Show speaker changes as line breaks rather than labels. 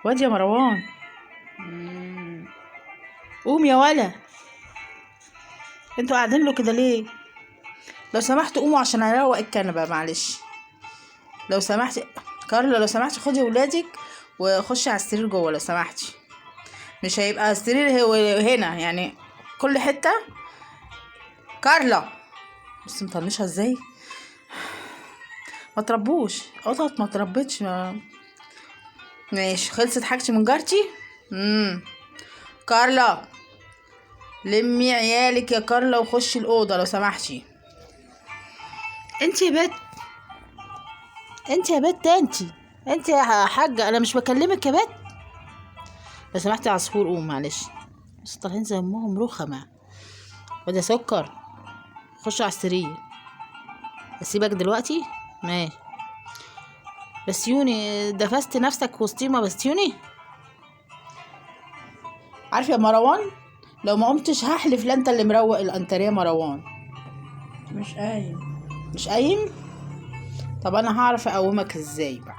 واد يا مروان. قوم يا ولا. انتوا قاعدين له كده ليه؟ لو سمحتوا قوموا عشان اروق الكنبه، معلش لو سمحتي. كارلا لو سمحتي خدي ولادك وخشي على السرير جوه لو سمحتي. مش هيبقى السرير هنا يعني كل حته. كارلا بس مطنشها ازاي؟ ما تربوش قطط، ما تربتش ماشي. خلصت حاجتي من جارتي. كارلا لمي عيالك يا كارلا وخشي الاوضه لو سمحتي. انت يا بت، انت يا بت، انت يا حاجه، انا مش بكلمك يا بت. لو سمحتي يا عصفور قوم معلش. بس طالعين زي امهم رخمه. وده سكر خش على السرير. اسيبك دلوقتي ماشي. بسيوني دفست نفسك وسطيمه بسيوني. عارف يا مروان لو ما قمتش هحلف لا انت اللي مروق الانتريه مروان.
مش قايم.
مش قايم؟ طب انا هعرف اقومك ازاي بقى.